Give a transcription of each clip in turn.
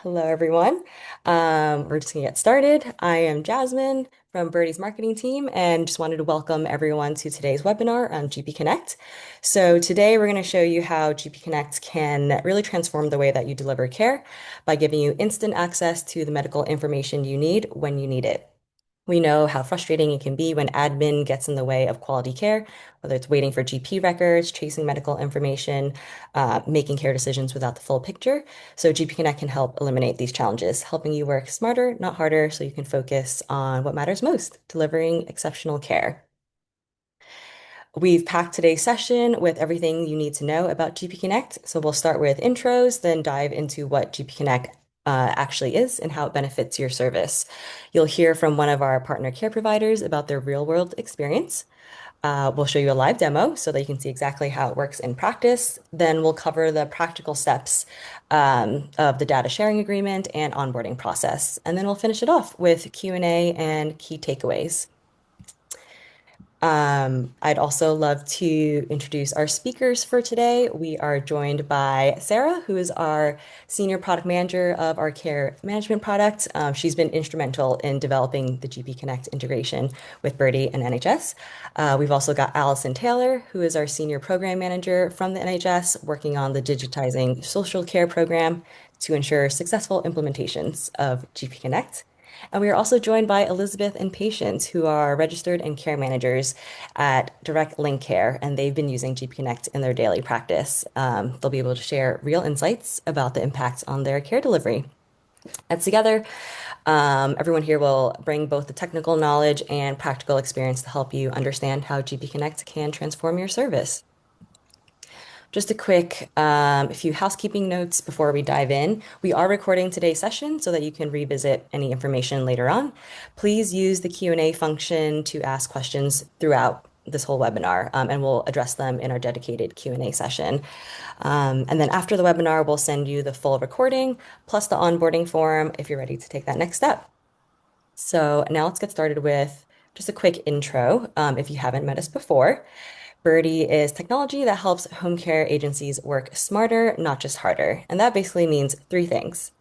Hello, everyone. We're just going to get started. I am Jasmine from Birdie's marketing team and just wanted to welcome everyone to today's webinar on GP Connect. So today we're going to show you how GP Connect can really transform the way that you deliver care by giving you instant access to the medical information you need when you need it. We know how frustrating it can be when admin gets in the way of quality care, whether it's waiting for GP records, chasing medical information, making care decisions without the full picture. So GP Connect can help eliminate these challenges, helping you work smarter, not harder, so you can focus on what matters most, delivering exceptional care. We've packed today's session with everything you need to know about GP Connect. So we'll start with intros, then dive into what GP Connect actually is and how it benefits your service. You'll hear from one of our partner care providers about their real-world experience. We'll show you a live demo so that you can see exactly how it works in practice. Then we'll cover the practical steps of the data sharing agreement and onboarding process. And then we'll finish it off with Q&A and key takeaways. I'd also love to introduce our speakers for today. We are joined by Sarah, who is our Senior Product Manager of our care management product. She's been instrumental in developing the GP Connect integration with Birdie and NHS. We've also got Alison Taylor, who is our Senior Program Manager from the NHS, working on the Digitizing Social Care program to ensure successful implementations of GP Connect. And we are also joined by Elizabeth and Patience, who are registered and care managers at Direct Link Care, and they've been using GP Connect in their daily practice. They'll be able to share real insights about the impact on their care delivery. And together, everyone here will bring both the technical knowledge and practical experience to help you understand how GP Connect can transform your service. Just a quick few housekeeping notes before we dive in. We are recording today's session so that you can revisit any information later on. Please use the Q&A function to ask questions throughout this whole webinar, and we'll address them in our dedicated Q&A session. And then after the webinar, we'll send you the full recording plus the onboarding form if you're ready to take that next step. So now let's get started with just a quick intro if you haven't met us before. Birdie is technology that helps home care agencies work smarter, not just harder. And that basically means three things.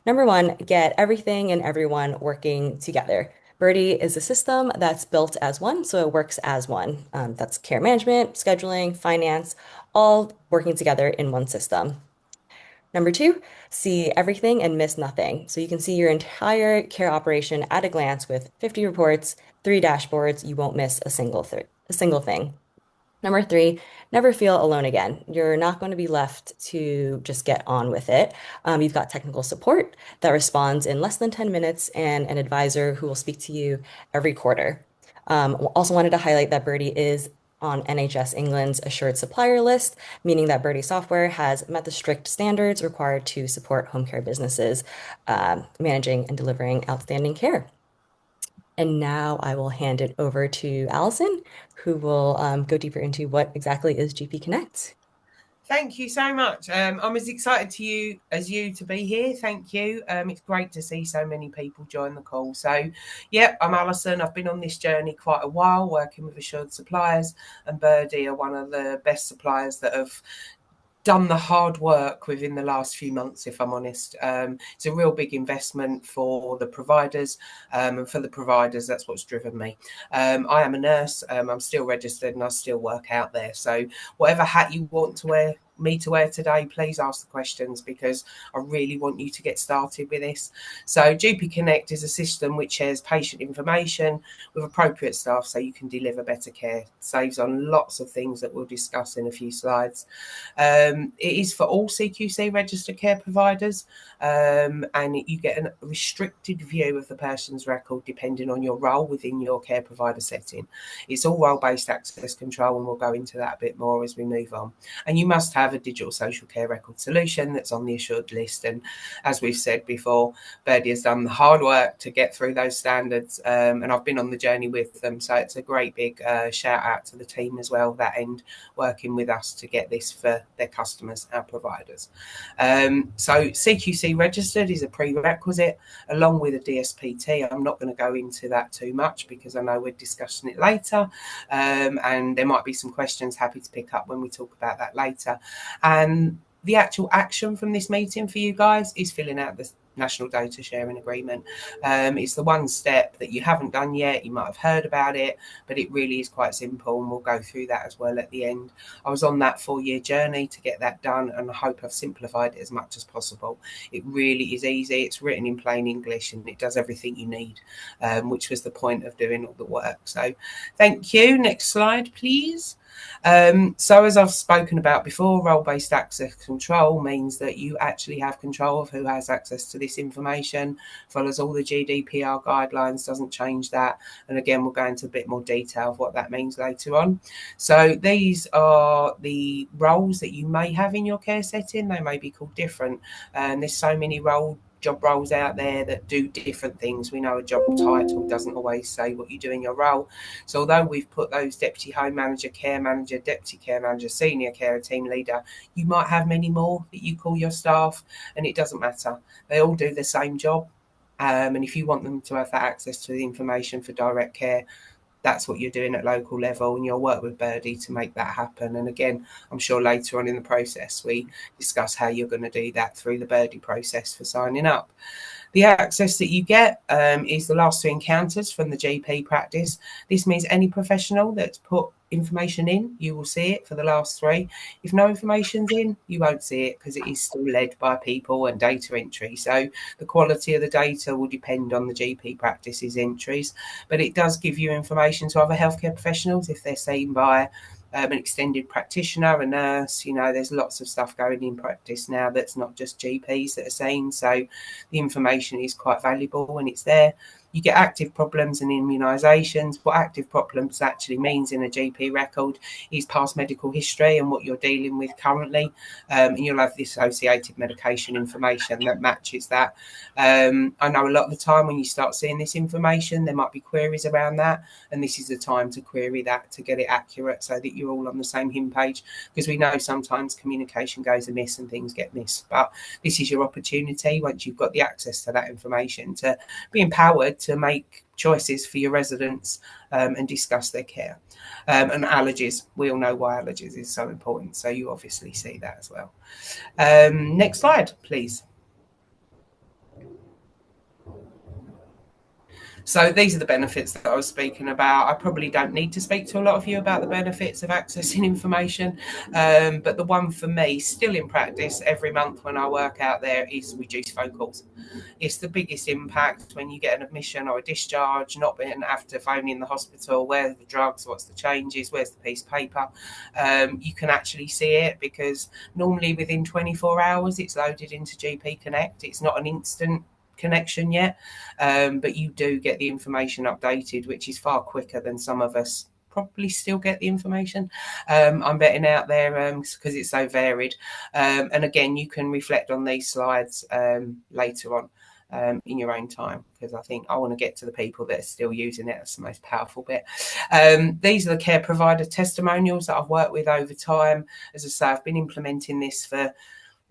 Number one, get everything and everyone working together. Birdie is a system that's built as one, so it works as one. That's care management, scheduling, finance, all working together in one system. Number two, see everything and miss nothing. So you can see your entire care operation at a glance with 50 reports, 3 dashboards. You won't miss a single thing. Number three, never feel alone again. You're not going to be left to just get on with it. You've got technical support that responds in less than 10 minutes and an advisor who will speak to you every quarter. Also wanted to highlight that Birdie is on NHS England's assured supplier list, meaning that Birdie software has met the strict standards required to support home care businesses managing and delivering outstanding care. And now I will hand it over to Allison, who will go deeper into what exactly is GP Connect. Thank you so much. I'm as excited as you to be here. Thank you. It's great to see so many people join the call. So, yep, I'm Alison. I've been on this journey quite a while, working with assured suppliers, and Birdie are one of the best suppliers that have done the hard work within the last few months, if I'm honest. It's a real big investment for the providers, and for the providers, that's what's driven me. I am a nurse. I'm still registered and I still work out there. So whatever hat you want to wear, me to wear today, please ask the questions because I really want you to get started with this. So GP Connect is a system which shares patient information with appropriate staff so you can deliver better care. It saves on lots of things that we'll discuss in a few slides. It is for all CQC registered care providers, and you get a restricted view of the person's record depending on your role within your care provider setting. It's all role-based access control, and we'll go into that a bit more as we move on. And you must have a digital social care record solution that's on the assured list. And as we've said before, Birdie has done the hard work to get through those standards, and I've been on the journey with them. So it's a great big shout out to the team as well, that end, working with us to get this for their customers, our providers. So CQC registered is a prerequisite along with a DSPT. I'm not going to go into that too much because I know we're discussing it later, and there might be some questions happy to pick up when we talk about that later. And the actual action from this meeting for you guys is filling out the National Data Sharing Agreement. It's the one step that you haven't done yet. You might have heard about it, but it really is quite simple, and we'll go through that as well at the end. I was on that 4 year journey to get that done, and I hope I've simplified it as much as possible. It really is easy. It's written in plain English, and it does everything you need, which was the point of doing all the work. So thank you. Next slide, please. So as I've spoken about before, role-based access control means that you actually have control of who has access to this information, follows all the GDPR guidelines, doesn't change that. And again, we'll go into a bit more detail of what that means later on. So these are the roles that you may have in your care setting. They may be called different. And there's so many job roles out there that do different things. We know a job title doesn't always say what you do in your role. So although we've put those deputy home manager, care manager, deputy care manager, senior carer, team leader, you might have many more that you call your staff, and it doesn't matter. They all do the same job. And if you want them to have that access to the information for direct care, that's what you're doing at local level, and you'll work with Birdie to make that happen. And again, I'm sure later on in the process we discuss how you're going to do that through the Birdie process for signing up. The access that you get is the last two encounters from the GP practice. This means any professional that's put information in, you will see it for the last three. If no information's in, you won't see it because it is still led by people and data entry. So the quality of the data will depend on the GP practice's entries, but it does give you information to other healthcare professionals if they're seen by an extended practitioner, a nurse. There's lots of stuff going in practice now that's not just GPs that are seen. So the information is quite valuable when it's there. You get active problems and immunisations. What active problems actually means in a GP record is past medical history and what you're dealing with currently. And you'll have the associated medication information that matches that. I know a lot of the time when you start seeing this information, there might be queries around that. And this is the time to query that to get it accurate so that you're all on the same hymn page, because we know sometimes communication goes amiss and things get missed. But this is your opportunity, once you've got the access to that information, to be empowered to make choices for your residents and discuss their care. And allergies, we all know why allergies is so important. So you obviously see that as well. Next slide, please. So these are the benefits that I was speaking about. I probably don't need to speak to a lot of you about the benefits of accessing information, but the one for me, still in practice every month when I work out there, is reduced phone calls. It's the biggest impact when you get an admission or a discharge, not being after phoning the hospital, where are the drugs, what's the changes, where's the piece of paper. You can actually see it because normally within 24 hours it's loaded into GP Connect. It's not an instant connection yet, but you do get the information updated, which is far quicker than some of us probably still get the information. I'm betting out there because it's so varied. And again, you can reflect on these slides later on in your own time, because I think I want to get to the people that are still using it. That's the most powerful bit. These are the care provider testimonials that I've worked with over time. As I say, I've been implementing this for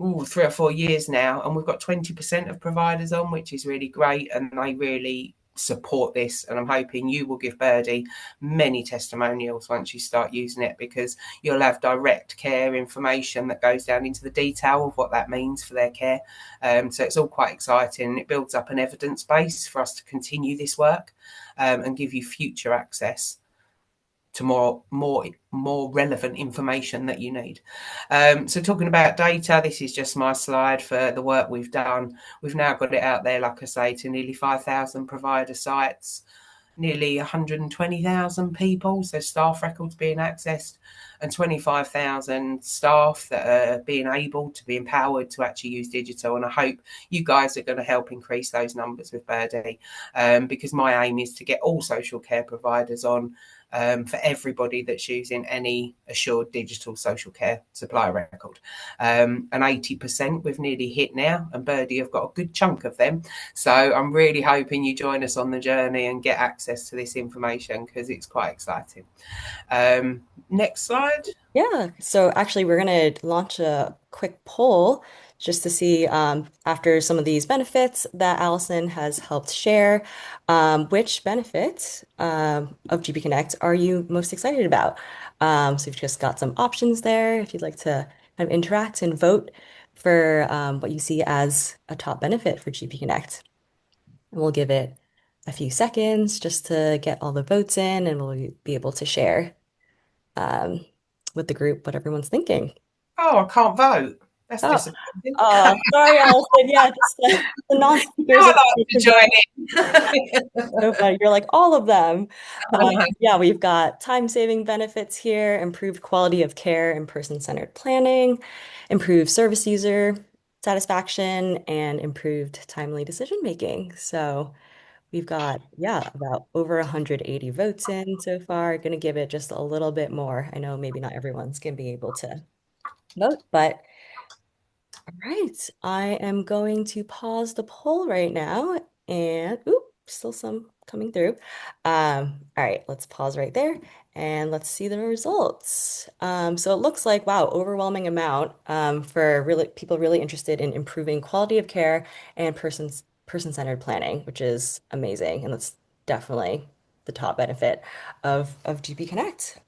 3 or 4 years now, and we've got 20% of providers on, which is really great, and they really support this. And I'm hoping you will give Birdie many testimonials once you start using it, because you'll have direct care information that goes down into the detail of what that means for their care. So it's all quite exciting. It builds up an evidence base for us to continue this work and give you future access to more relevant information that you need. So talking about data, this is just my slide for the work we've done. We've now got it out there, like I say, to nearly 5,000 provider sites, nearly 120,000 people, so staff records being accessed, and 25,000 staff that are being able to be empowered to actually use digital. And I hope you guys are going to help increase those numbers with Birdie, because my aim is to get all social care providers on, for everybody that's using any assured digital social care supplier record. And 80% we've nearly hit now, and Birdie have got a good chunk of them. So I'm really hoping you join us on the journey and get access to this information, because it's quite exciting. Next slide. Yeah, so actually, we're going to launch a quick poll just to see, after some of these benefits that Allison has helped share, which benefits of GP Connect are you most excited about? So you've just got some options there if you'd like to kind of interact and vote. for what you see as a top benefit for GP Connect. And we'll give it a few seconds just to get all the votes in, and we'll be able to share um, with the group what everyone's thinking. Oh, I can't vote. That's Oh, disappointing. sorry, Alison. Yeah, just the non-speakers I are like to join so funny. You're like all of them. in. Yeah, we've got time-saving benefits here, improved quality of care and person-centered planning, improved service user satisfaction, and improved timely decision making. So we've got, yeah, about over 180 votes in so far. Going to give it just a little bit more. I know maybe not everyone's going to be able to vote, but all right, I am going to pause the poll right now and oop, still some coming through. All right, let's pause right there and let's see the results. So it looks like, wow, overwhelming amount for really people really interested in improving quality of care and person-centered planning, which is amazing. And that's definitely the top benefit of GP Connect.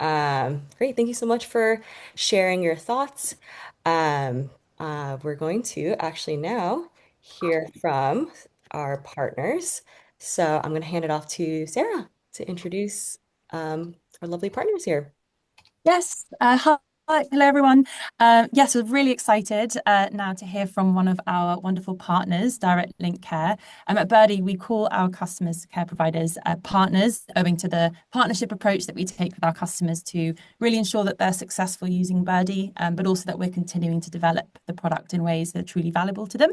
Great, thank you so much for sharing your thoughts. Um, we're going to actually now hear from our partners. So I'm going to hand it off to Sarah to introduce our lovely partners here. Yes. Hello, everyone. Yes, we're really excited now to hear from one of our wonderful partners, Direct Link Care. At Birdie, we call our customers, care providers, partners, owing to the partnership approach that we take with our customers to really ensure that they're successful using Birdie, but also that we're continuing to develop the product in ways that are truly valuable to them.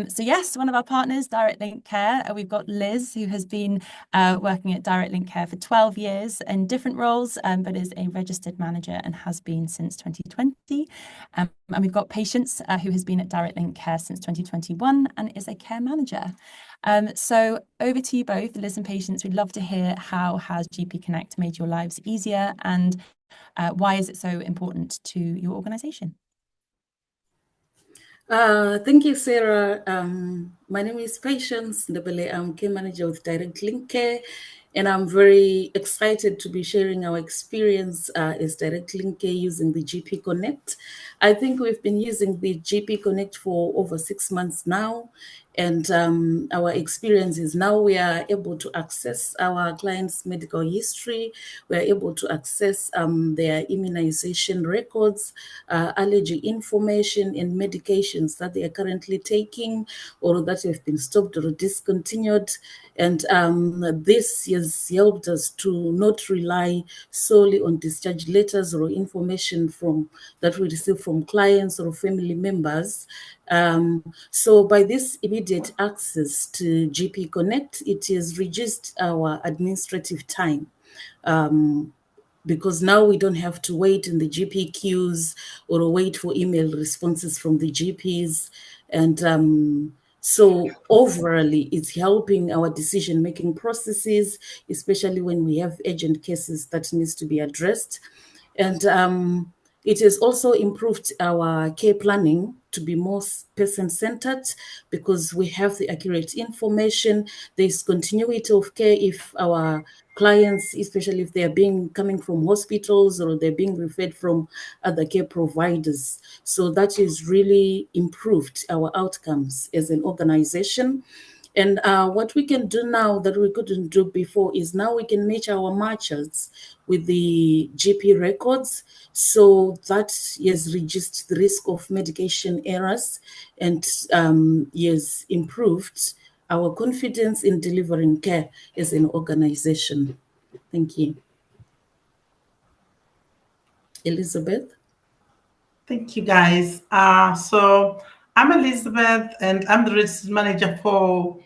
So yes, one of our partners, Direct Link Care, we've got Liz, who has been working at Direct Link Care for 12 years in different roles, but is a registered manager and has been since 2020. And we've got Patience, who has been at Direct Link Care since 2021 and is a care manager. So over to you both, Liz and Patience. We'd love to hear how has GP Connect made your lives easier, and why is it so important to your organisation? Thank you, Sarah. My name is Patience Ndebele. I'm care manager with Direct Link Care, and I'm very excited to be sharing our experience as Direct Link Care using the GP Connect. I think we've been using the GP Connect for over 6 months now, and our experience is now we are able to access our clients' medical history. We are able to access their immunization records, allergy information, and medications that they are currently taking or that have been stopped or discontinued. And this has helped us to not rely solely on discharge letters or information that we receive from clients or family members. So by this immediate access to GP Connect, it has reduced our administrative time. Because now we don't have to wait in the GP queues or wait for email responses from the GPs. And so overall, it's helping our decision-making processes, especially when we have urgent cases that needs to be addressed. And it has also improved our care planning to be more person-centered because we have the accurate information. There's continuity of care if our clients, especially if they're coming from hospitals or they're being referred from other care providers. So that has really improved our outcomes as an organization. And what we can do now that we couldn't do before is now we can match our matches with the GP records. So that has reduced the risk of medication errors and has improved our confidence in delivering care as an organization. Thank you. Elizabeth? Thank you, guys. So I'm Elizabeth, and I'm the registered manager for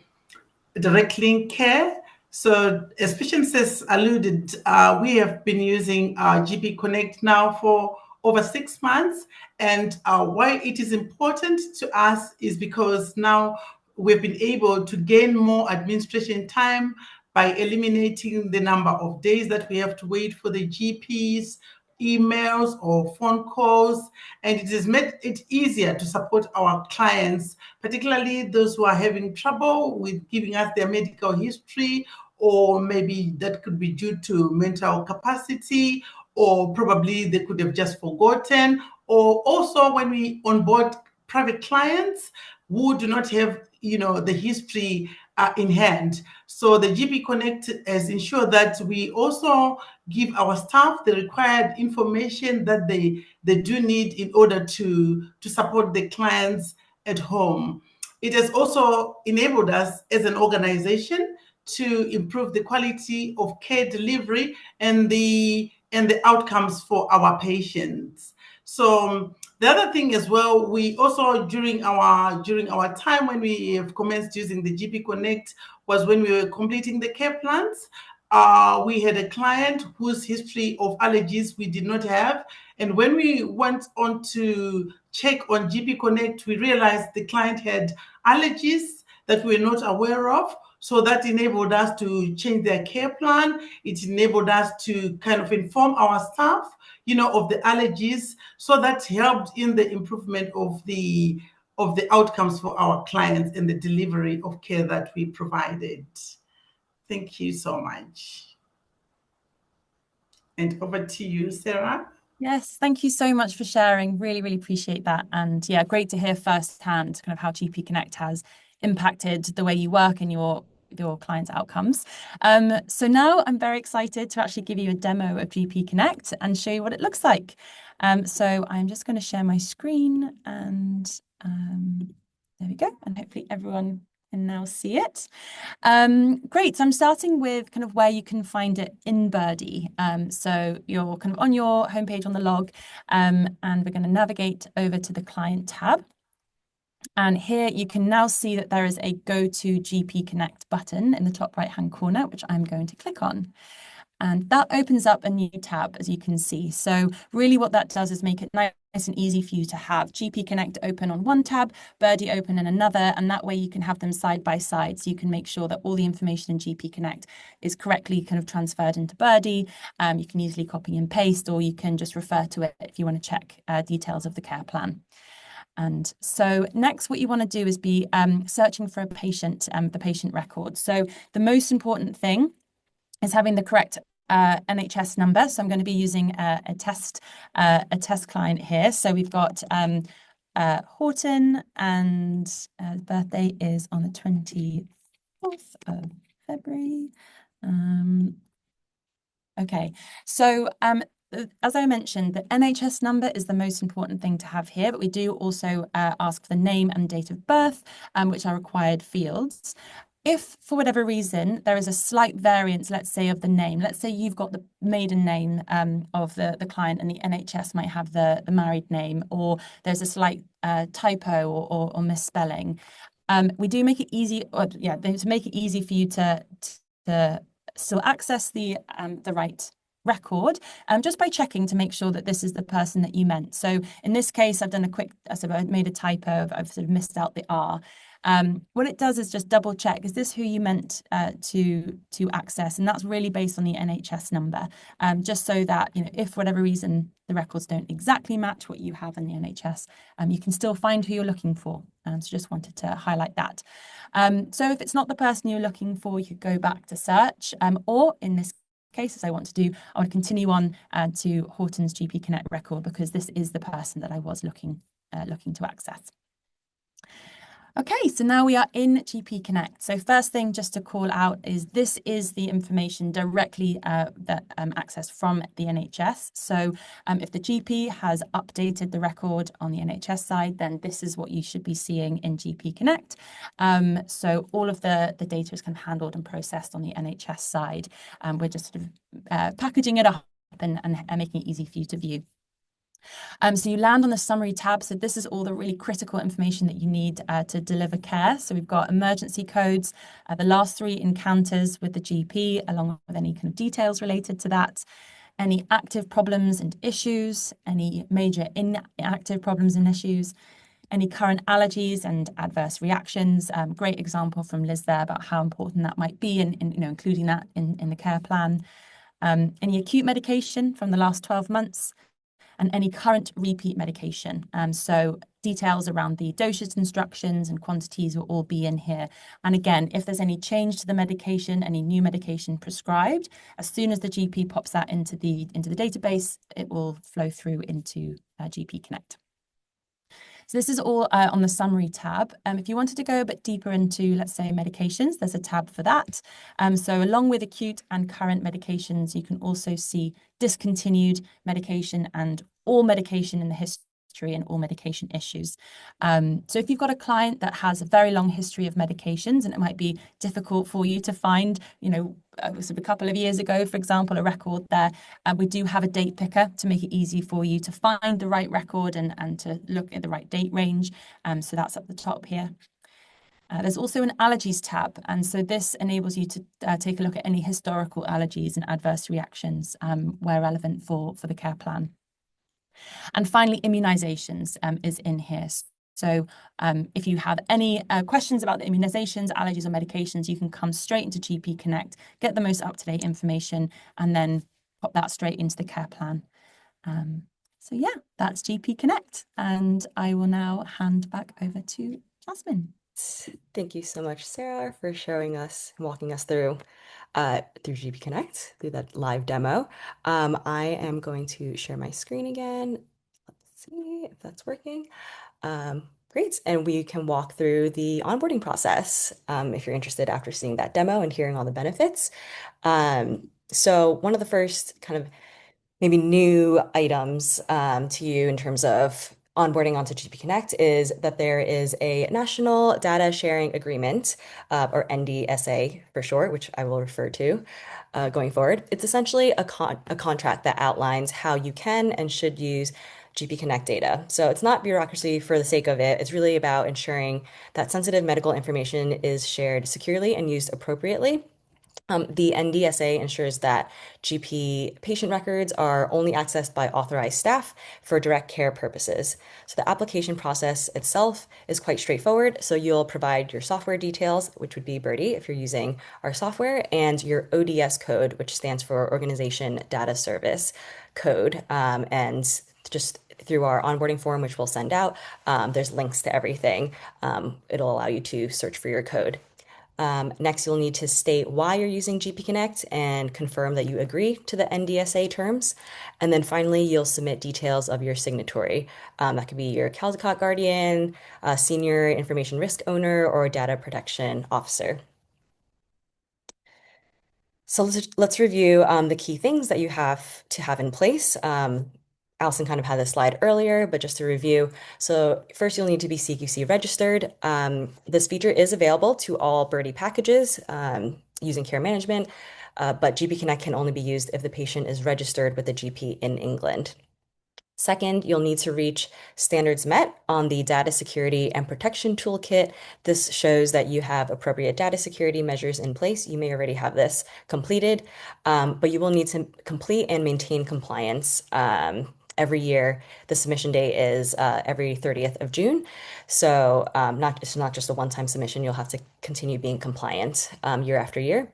Direct Link Care. So as Patience has alluded, we have been using GP Connect now for over 6 months. And why it is important to us is because now we've been able to gain more administration time by eliminating the number of days that we have to wait for the GPs, emails or phone calls, and it has made it easier to support our clients, particularly those who are having trouble with giving us their medical history, or maybe that could be due to mental capacity, or probably they could have just forgotten, or also when we onboard private clients who do not have, the history in hand. So the GP Connect has ensured that we also give our staff the required information that they do need in order to support the clients at home. It has also enabled us as an organization to improve the quality of care delivery and the outcomes for our patients. So the other thing as well, we also during our time when we have commenced using the GP Connect was when we were completing the care plans. We had a client whose history of allergies we did not have. And when we went on to check on GP Connect, we realized the client had allergies that we were not aware of. So that enabled us to change their care plan. It enabled us to kind of inform our staff, of the allergies. So that helped in the improvement of the outcomes for our clients and the delivery of care that we provided. Thank you so much. And over to you, Sarah. Yes, thank you so much for sharing. Really, really appreciate that. And yeah, great to hear firsthand kind of how GP Connect has impacted the way you work and your clients' outcomes. So now I'm very excited to actually give you a demo of GP Connect and show you what it looks like. So I'm just going to share my screen and there we go. And hopefully everyone can now see it. Great. So I'm starting with kind of where you can find it in Birdie. So you're kind of on your homepage on the log, and we're going to navigate over to the client tab. And here you can now see that there is a Go to GP Connect button in the top right-hand corner, which I'm going to click on. And that opens up a new tab, as you can see. So really what that does is make it nice and easy for you to have GP Connect open on one tab, Birdie open in another, and that way you can have them side by side. So you can make sure that all the information in GP Connect is correctly kind of transferred into Birdie. You can easily copy and paste, or you can just refer to it if you want to check details of the care plan. And so next, what you want to do is be searching for a patient, the patient record. So the most important thing is having the correct NHS number. So I'm going to be using a test client here. So we've got Horton, and birthday is on the 24th of February. Okay, so as I mentioned, the NHS number is the most important thing to have here, but we do also ask for the name and date of birth, which are required fields. If for whatever reason there is a slight variance, let's say, of the name, let's say you've got the maiden name of the client and the NHS might have the married name, or there's a slight typo or misspelling, we do make it easy, to make it easy for you to still access the right record, just by checking to make sure that this is the person that you meant. So in this case, I've done I made a typo. I've sort of missed out the R. What it does is just double check, is this who you meant to access? And that's really based on the NHS number, just so that, if for whatever reason the records don't exactly match what you have in the NHS, you can still find who you're looking for. So just wanted to highlight that. So if it's not the person you're looking for, you could go back to search, or in this case, as I want to continue on to Horton's GP Connect record, because this is the person that I was looking to access. Okay, so now we are in GP Connect. So first thing just to call out is this is the information directly accessed from the NHS. So if the GP has updated the record on the NHS side, then this is what you should be seeing in GP Connect. So all of the data is kind of handled and processed on the NHS side. We're just sort of packaging it up and making it easy for you to view. So you land on the summary tab. So this is all the really critical information that you need to deliver care. So we've got emergency codes, the last 3 encounters with the GP, along with any kind of details related to that, any active problems and issues, any major inactive problems and issues, any current allergies and adverse reactions. Great example from Liz there about how important that might be, and including that in the care plan. Any acute medication from the last 12 months. And any current repeat medication. So details around the dosage instructions and quantities will all be in here. And again, if there's any change to the medication, any new medication prescribed, as soon as the GP pops that into the database, it will flow through into GP Connect. So this is all on the summary tab. If you wanted to go a bit deeper into, let's say, medications, there's a tab for that. So along with acute and current medications, you can also see discontinued medication and all medication in the history and all medication issues. So if you've got a client that has a very long history of medications and it might be difficult for you to find, sort of a couple of years ago, for example, a record there, we do have a date picker to make it easy for you to find the right record and to look at the right date range. So that's up the top here. There's also an allergies tab, and so this enables you to take a look at any historical allergies and adverse reactions where relevant for the care plan. And finally, immunizations is in here. So if you have any questions about the immunizations, allergies, or medications, you can come straight into GP Connect, get the most up-to-date information, and then pop that straight into the care plan. So yeah, that's GP Connect. And I will now hand back over to Jasmine. Thank you so much, Sarah, for showing us, walking us through GP Connect, through that live demo. I am going to share my screen again. Let's see if that's working. Great, and we can walk through the onboarding process if you're interested after seeing that demo and hearing all the benefits. So one of the first kind of maybe new items to you in terms of onboarding onto GP Connect is that there is a National Data Sharing Agreement, or NDSA for short, which I will refer to going forward. It's essentially a contract that outlines how you can and should use GP Connect data. So it's not bureaucracy for the sake of it. It's really about ensuring that sensitive medical information is shared securely and used appropriately. The NDSA ensures that GP patient records are only accessed by authorized staff for direct care purposes. So the application process itself is quite straightforward. So you'll provide your software details, which would be Birdie if you're using our software, and your ODS code, which stands for Organization Data Service code. And just through our onboarding form, which we'll send out, there's links to everything. It'll allow you to search for your code. Next, you'll need to state why you're using GP Connect and confirm that you agree to the NDSA terms. And then finally, you'll submit details of your signatory. That could be your Caldecott guardian, senior information risk owner, or data protection officer. So let's review the key things that you have to have in place. Alison kind of had this slide earlier, but just to review. So first, you'll need to be CQC registered. This feature is available to all Birdie packages using care management, but GP Connect can only be used if the patient is registered with the GP in England. Second, you'll need to reach standards met on the Data Security and Protection Toolkit. This shows that you have appropriate data security measures in place. You may already have this completed, but you will need to complete and maintain compliance every year. The submission date is every 30th of June. So it's not just a one-time submission. You'll have to continue being compliant year after year.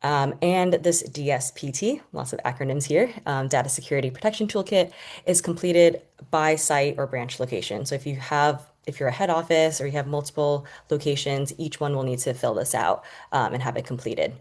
And this DSPT, lots of acronyms here, Data Security Protection Toolkit, is completed by site or branch location. So if you're a head office or you have multiple locations, each one will need to fill this out and have it completed.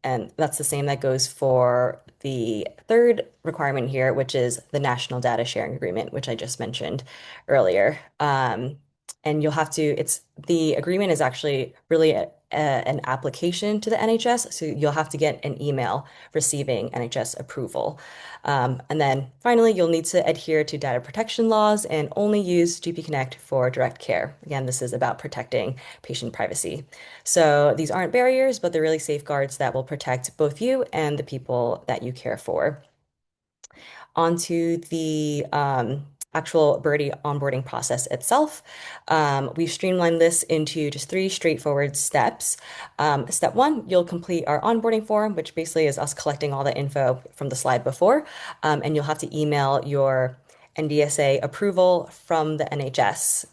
And that's the same that goes for the third requirement here, which is the National Data Sharing Agreement, which I just mentioned earlier. And you'll have to, the agreement is actually really an application to the NHS. So you'll have to get an email receiving NHS approval. And then finally, you'll need to adhere to data protection laws and only use GP Connect for direct care. Again, this is about protecting patient privacy. So these aren't barriers, but they're really safeguards that will protect both you and the people that you care for. Onto the actual Birdie onboarding process itself. We've streamlined this into just 3 straightforward steps. Step 1, you'll complete our onboarding form, which basically is us collecting all the info from the slide before, and you'll have to email your NDSA approval from the NHS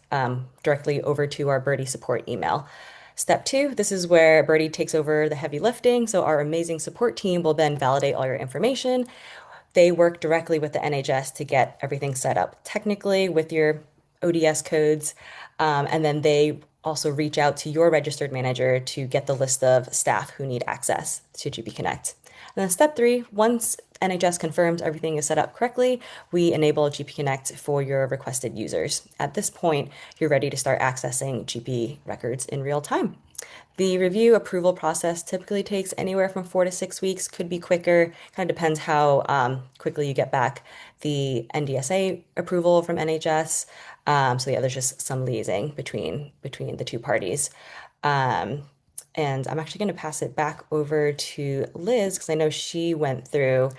directly over to our Birdie support email. Step 2, this is where Birdie takes over the heavy lifting. So our amazing support team will then validate all your information. They work directly with the NHS to get everything set up technically with your ODS codes. And then they also reach out to your registered manager to get the list of staff who need access to GP Connect. And then step 3, once NHS confirms everything is set up correctly, we enable GP Connect for your requested users. At this point, you're ready to start accessing GP records in real time. The review approval process typically takes anywhere from 4 to 6 weeks, could be quicker, kind of depends how quickly you get back the NDSA approval from NHS. So yeah, there's just some liaising between the two parties. Um, and I'm actually going to pass it back over to Liz because I know she went through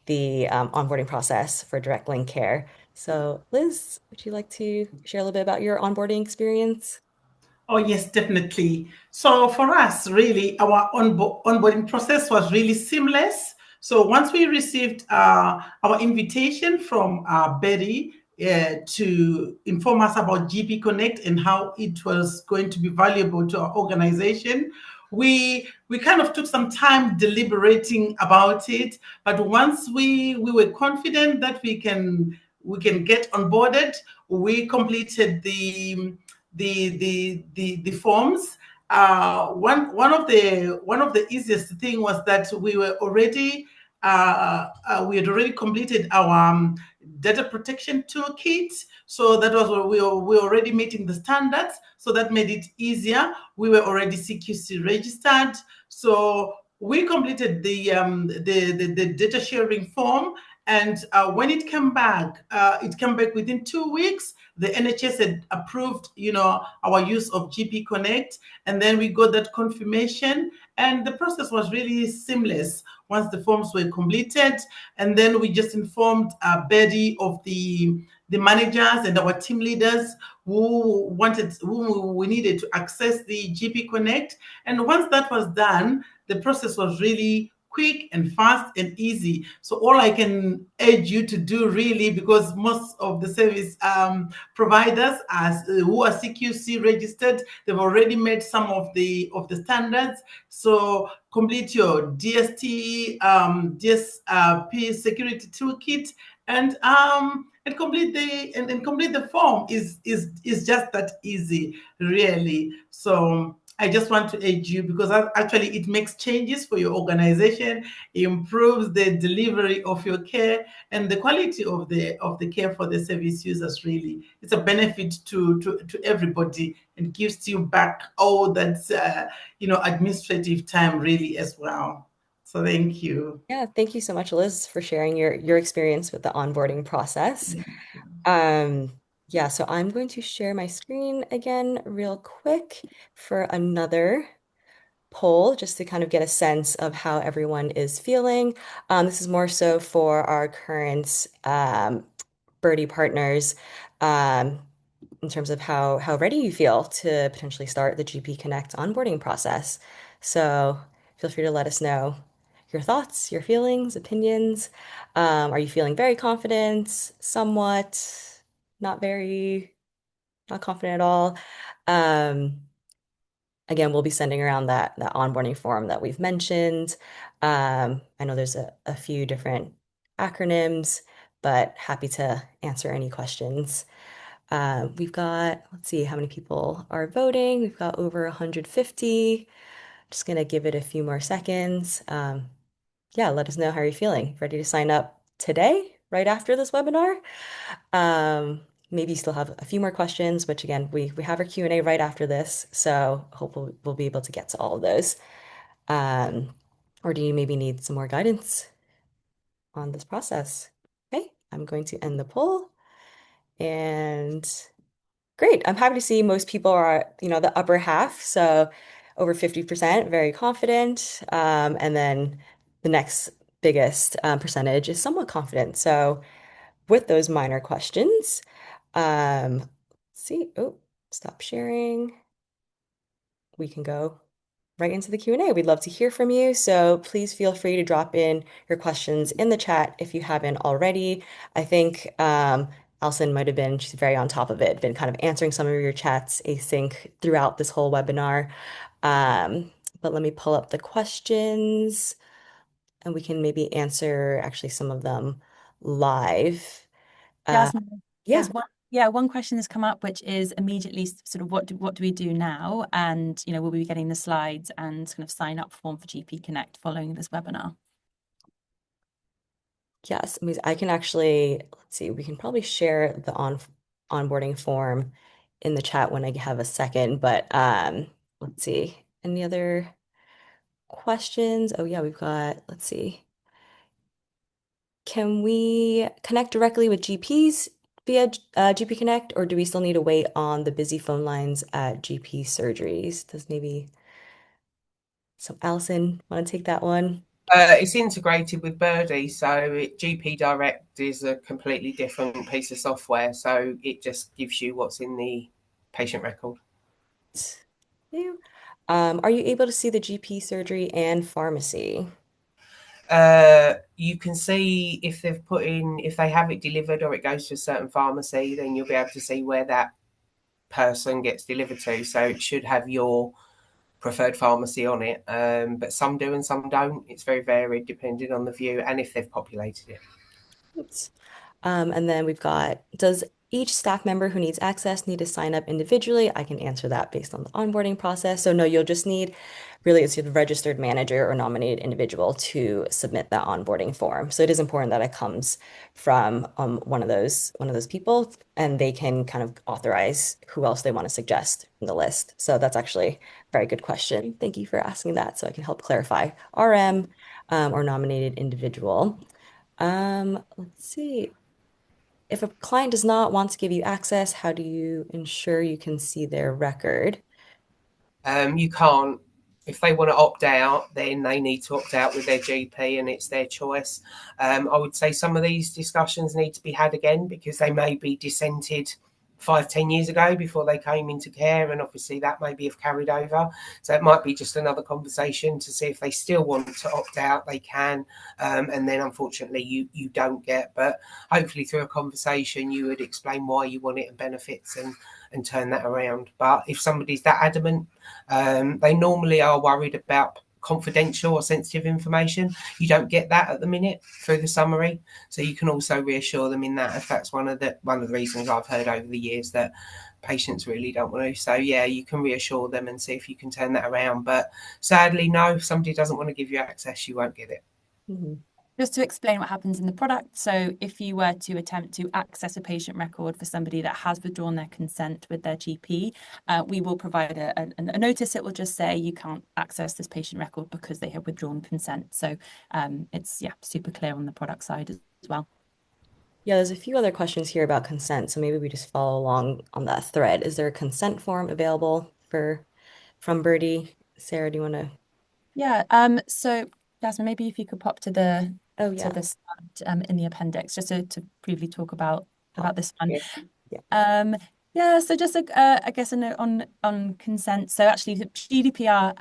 the onboarding process for Direct Link Care. So Liz, would you like to share a little bit about your onboarding experience? Oh, yes, definitely. So for us, really, our onboarding process was really seamless. So once we received our invitation from Birdie to inform us about GP Connect and how it was going to be valuable to our organization, we kind of took some time deliberating about it. But once we were confident that we can get onboarded, we completed the forms. One of the easiest thing was that we had already completed our data protection toolkit. So that was where we were already meeting the standards. So that made it easier. We were already CQC registered. So we completed the data sharing form. And when it came back within 2 weeks. The NHS had approved, our use of GP Connect, and then we got that confirmation, and the process was really seamless once the forms were completed. And then we just informed Birdie of the managers and our team leaders who we needed to access the GP Connect. And once that was done, the process was really quick and fast and easy. So all I can urge you to do, really, because most of the service providers who are CQC registered, they've already met some of the standards. So complete your DSP security toolkit, and complete the form is just that easy, really. So I just want to urge you, because actually it makes changes for your organization, improves the delivery of your care and the quality of the care for the service users. Really, it's a benefit to everybody, and gives you back all that administrative time, really, as well. So thank you. Yeah, thank you so much, Liz, for sharing your experience with the onboarding process. Um, yeah, so I'm going to share my screen again real quick for another poll just to kind of get a sense of how everyone is feeling. This is more so for our current Birdie partners, um, in terms of how ready you feel to potentially start the GP Connect onboarding process. So feel free to let us know your thoughts, your feelings, opinions. Are you feeling very confident, somewhat, not very, not confident at all? Um, Again, we'll be sending around that onboarding form that we've mentioned. I know there's a few different acronyms, but happy to answer any questions. We've got, let's see how many people are voting. We've got over 150. Just gonna give it a few more seconds. Yeah, let us know how you're feeling. Ready to sign up today, right after this webinar? Maybe you still have a few more questions, which again, we have our Q&A right after this, so hopefully we'll be able to get to all of those. Or do you maybe need some more guidance on this process? Okay, I'm going to end the poll. And great, I'm happy to see most people are, the upper half, so over 50%, very confident. And then the next biggest percentage is somewhat confident. So with those minor questions, let's see, oh, stop sharing. We can go right into the Q&A. We'd love to hear from you. So please feel free to drop in your questions in the chat if you haven't already. I think Alison might have been, she's very on top of it, been kind of answering some of your chats async throughout this whole webinar. But let me pull up the questions and we can maybe answer actually some of them live. Jasmine, Yeah. one question has come up, which is immediately sort of what do we do now? And will we be getting the slides and kind of sign up form for GP Connect following this webinar? Yes, I can actually, let's see, we can probably share the onboarding form in the chat when I have a second, but let's see. Any other questions? Oh yeah, we've got, let's see. Can we connect directly with GPs via GP Connect, or do we still need to wait on the busy phone lines at GP surgeries? Does maybe so Alison want to take that one? It's integrated with Birdie, so GP Direct is a completely different piece of software. So it just gives you what's in the patient record. You. Are you able to see the GP surgery and pharmacy? You can see if they've put in, if they have it delivered or it goes to a certain pharmacy, then you'll be able to see where that person gets delivered to. So it should have your preferred pharmacy on it. But some do and some don't. It's very varied depending on the view and if they've populated it. Oops. And then we've got, does each staff member who needs access need to sign up individually? I can answer that based on the onboarding process. So no, you'll just need, really, it's your registered manager or nominated individual to submit that onboarding form. So it is important that it comes from one of those people, and they can kind of authorize who else they want to suggest in the list. So that's actually a very good question. Thank you for asking that, so I can help clarify. RM, or nominated individual. Let's see. If a client does not want to give you access, how do you ensure you can see their record? You can't, if they want to opt out, then they need to opt out with their GP and it's their choice. I would say some of these discussions need to be had again because they may be dissented 5, 10 years ago before they came into care, and obviously that maybe have carried over. So it might be just another conversation to see if they still want to opt out, they can, and then unfortunately you don't get. But hopefully through a conversation you would explain why you want it and benefits and turn that around. But if somebody's that adamant, they normally are worried about confidential or sensitive information. You don't get that at the minute through the summary, so you can also reassure them in that, if that's one of the reasons I've heard over the years that patients really don't want to. So yeah, you can reassure them and see if you can turn that around. But sadly, no, if somebody doesn't want to give you access, you won't get it. Mhm. Just to explain what happens in the product. So if you were to attempt to access a patient record for somebody that has withdrawn their consent with their GP, we will provide a notice. It will just say you can't access this patient record because they have withdrawn consent. So it's super clear on the product side as well. Yeah, there's a few other questions here about consent, so maybe we just follow along on that thread. Is there a consent form available from Birdie? Sarah, do you want to? Yeah. So Jasmine, maybe if you could pop to the Oh to yeah. the slide in the appendix, just to briefly talk about this one. Yeah. So just I guess a note on consent. So actually, the GDPR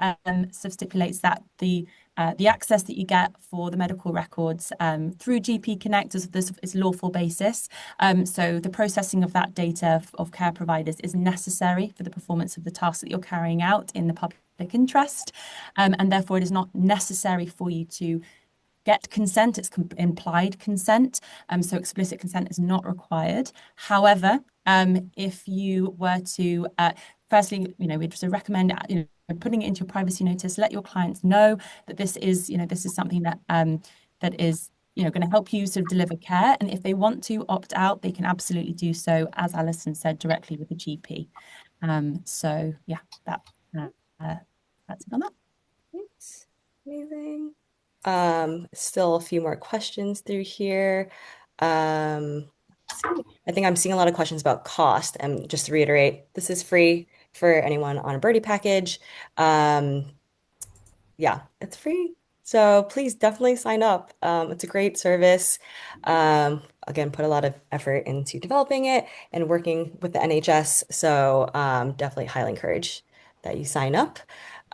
sort of stipulates that the access that you get for the medical records through GP Connect is lawful basis. So the processing of that data of care providers is necessary for the performance of the task that you're carrying out in the public interest, and therefore it is not necessary for you to get consent. It's implied consent. So explicit consent is not required. However, if you were to, firstly, we just recommend, putting it into your privacy notice, let your clients know that this is something that that is, going to help you sort of deliver care. And if they want to opt out, they can absolutely do so, as Alison said, directly with the GP. So yeah, that's it on that. Thanks. Amazing. Still a few more questions through here. Let's see. I think I'm seeing a lot of questions about cost. And just to reiterate, this is free for anyone on a Birdie package. Yeah, it's free. So please definitely sign up. It's a great service. Again, put a lot of effort into developing it and working with the NHS. So definitely highly encourage that you sign up.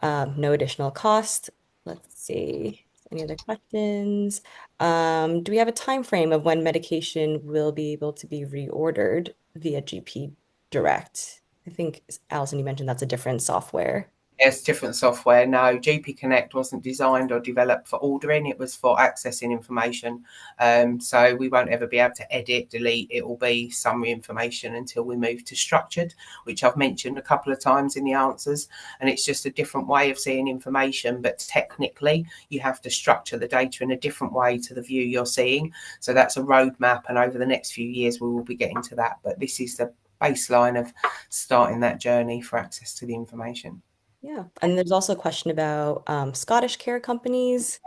No additional cost. Let's see. Any other questions? Do we have a time frame of when medication will be able to be reordered via GP Direct? I think, Alison, you mentioned that's a different software. Yes, different software. No, GP Connect wasn't designed or developed for ordering. It was for accessing information. So we won't ever be able to edit, delete. It will be summary information until we move to structured, which I've mentioned a couple of times in the answers. And it's just a different way of seeing information. But technically, you have to structure the data in a different way to the view you're seeing. So that's a roadmap. And over the next few years, we will be getting to that. But this is the baseline of starting that journey for access to the information. Yeah. And there's also a question about Scottish care companies.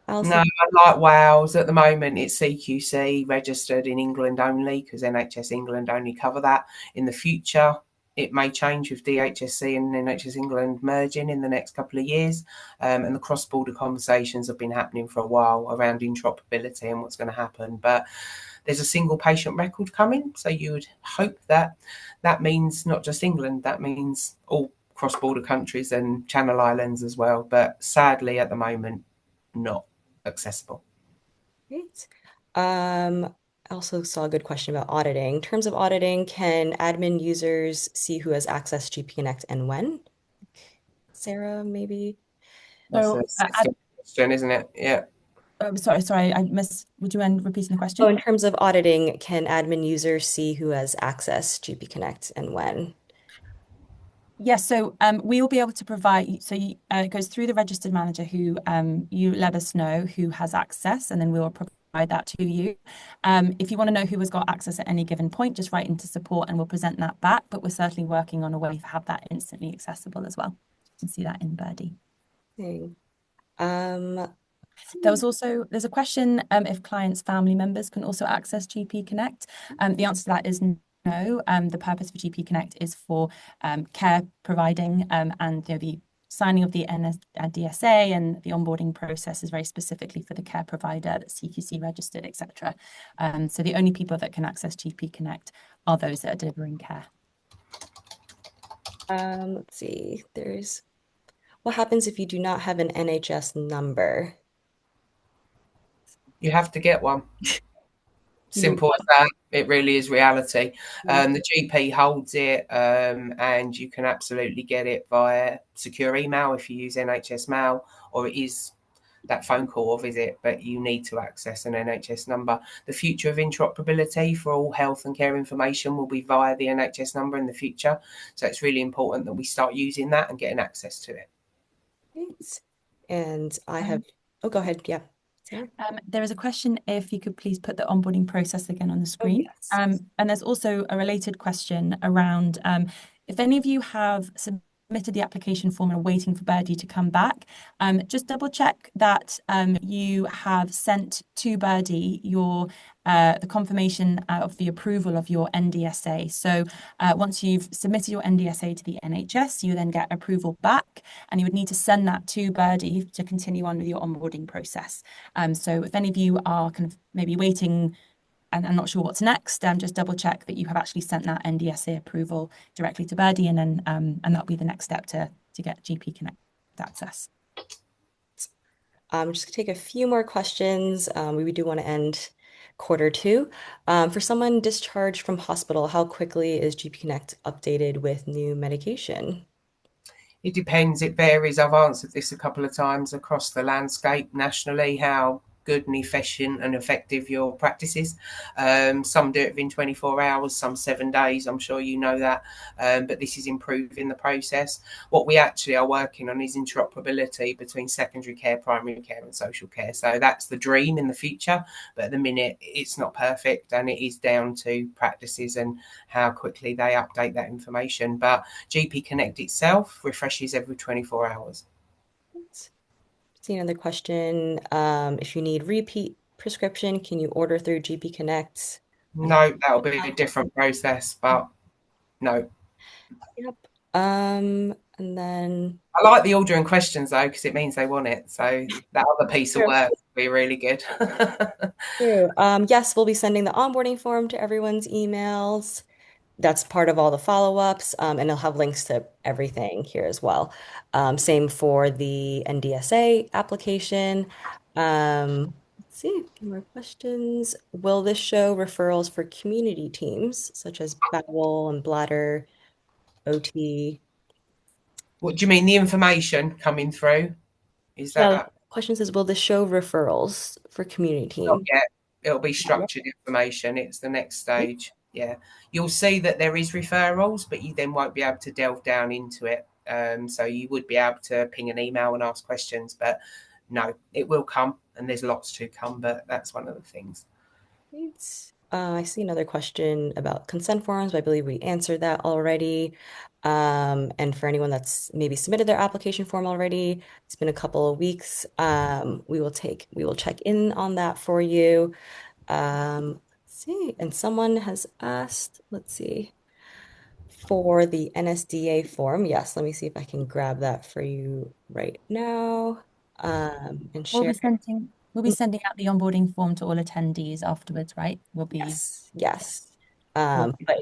No, Alison? like Wales at the moment, it's CQC registered in England only because NHS England only cover that. In the future, it may change with DHSC and NHS England merging in the next couple of years. And the cross-border conversations have been happening for a while around interoperability and what's going to happen. But there's a single patient record coming, so you would hope that that means not just England, that means all cross-border countries and Channel Islands as well. But sadly, at the moment, not accessible. Great. I also saw a good question about auditing. In terms of auditing, can admin users see who has access to GP Connect and when? Sarah, maybe? That's a So, system question, isn't it? Yeah. sorry, I missed. Would you mind repeating the Oh, question? in terms of auditing, can admin users see who has access to GP Connect and when? Yes, so we will be able to provide, it goes through the registered manager who you let us know who has access, and then we will provide that to you. If you want to know who has got access at any given point, just write into support and we'll present that back, but we're certainly working on a way to have that instantly accessible as well. You can see that in Birdie. Thing. Um, There's a question if clients' family members can also access GP Connect. The answer to that is no. The purpose for GP Connect is for care providing and the signing of the DSA and the onboarding process is very specifically for the care provider that's CQC registered, etc. So the only people that can access GP Connect are those that are delivering care. let's see. What happens if you do not have an NHS number? You have to get one. You Simple as that. It really is reality. Yeah. The GP holds it, and you can absolutely get it via secure email if you use NHS Mail, or it is that phone call or visit, but you need to access an NHS number. The future of interoperability for all health and care information will be via the NHS number in the future. So it's really important that we start using that and getting access to it. Great. And oh, go ahead. Yeah. Sarah? There is a question if you could please put the onboarding process again on the Oh, screen. yes. And there's also a related question around if any of you have submitted the application form and are waiting for Birdie to come back, just double check that you have sent to Birdie the confirmation of the approval of your NDSA. So once you've submitted your NDSA to the NHS, you then get approval back, and you would need to send that to Birdie to continue on with your onboarding process. So if any of you are kind of maybe waiting and I'm not sure what's next, just double check that you have actually sent that NDSA approval directly to Birdie, and then and that'll be the next step to get GP Connect access. Just gonna take a few more questions. We do want to end Q2. For someone discharged from hospital, how quickly is GP Connect updated with new medication? It depends. It varies. I've answered this a couple of times across the landscape nationally, how good and efficient and effective your practice is. Some do it within 24 hours, some 7 days. I'm sure you know that. But this is improving the process. What we actually are working on is interoperability between secondary care, primary care, and social care. So that's the dream in the future. But at the minute, it's not perfect, and it is down to practices and how quickly they update that information. But GP Connect itself refreshes every 24 hours. See another question. If you need repeat prescription, can you order through GP Connect? No, that'll be a different process, but no. Yep. And then I like the ordering questions though, because it means they want it. So that other piece of True. work will be really good. True. Yes, we'll be sending the onboarding form to everyone's emails. That's part of all the follow-ups, and it'll have links to everything here as well. Same for the NDSA application. Let's see, a few more questions. Will this show referrals for community teams such as bowel and bladder, OT? What do you mean? The information coming through? Is Yeah, that? question says, will this show referrals for community Not team? yet. It'll be Not yet. structured information. It's the next Okay. stage. Yeah. You'll see that there is referrals, but you then won't be able to delve down into it. So you would be able to ping an email and ask questions, but no, it will come, and there's lots to come, but that's one of the things. Great. I see another question about consent forms, but I believe we answered that already. And for anyone that's maybe submitted their application form already, it's been a couple of weeks. We will check in on that for you. Let's see. And someone has asked, let's see, for the NSDA form. Yes, let me see if I can grab that for you right now. And We'll share. be sending out the onboarding form to all attendees afterwards, right? Yes, Yeah. yes. Cool. But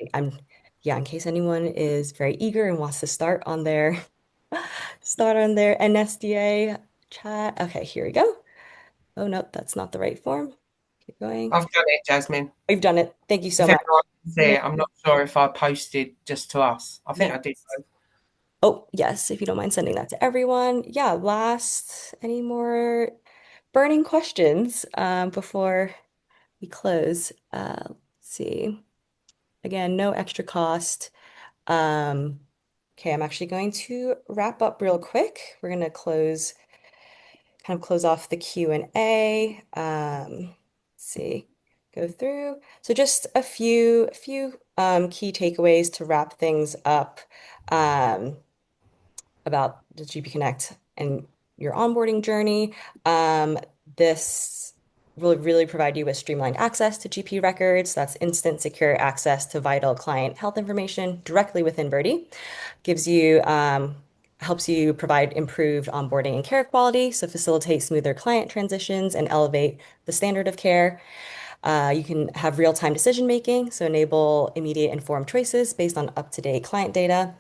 yeah, in case anyone is very eager and wants to start on their NSDA chat. Okay, here we go. Oh, no, that's not the right form. Keep going. I've done it, Jasmine. We've done it. Thank you so If much. everyone can see it, I'm not sure if I posted just to us. I think Yeah. I did. Oh, yes, if you don't mind sending that to everyone. Yeah, any more burning questions before we close? Let's see. Again, no extra cost. Um, okay, I'm actually going to wrap up real quick. We're going to kind of close off the Q&A. Let's see, go through. So just a few key takeaways to wrap things up. Um, about the GP Connect and your onboarding journey. This will really provide you with streamlined access to GP records. That's instant, secure access to vital client health information directly within Birdie. Gives you helps you provide improved onboarding and care quality, so facilitate smoother client transitions and elevate the standard of care. You can have real-time decision making, so enable immediate informed choices based on up-to-date client data.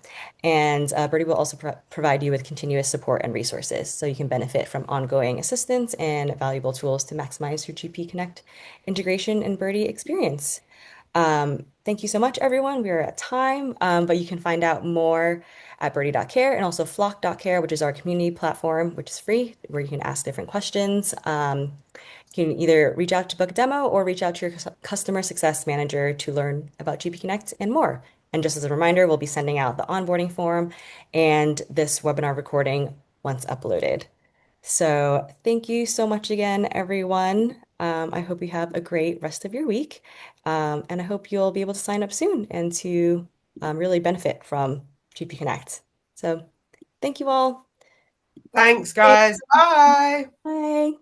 And Birdie will also provide you with continuous support and resources, so you can benefit from ongoing assistance and valuable tools to maximize your GP Connect integration and Birdie experience. Thank you so much, everyone. We are at time, but you can find out more at birdie.care and also flock.care, which is our community platform, which is free, where you can ask different questions. You can either reach out to book a demo or reach out to your customer success manager to learn about GP Connect and more. And just as a reminder, we'll be sending out the onboarding form and this webinar recording once uploaded. So thank you so much again, everyone. I hope you have a great rest of your week. And I hope you'll be able to sign up soon and to really benefit from GP Connect. So thank you all. Thanks, guys. Bye. Bye.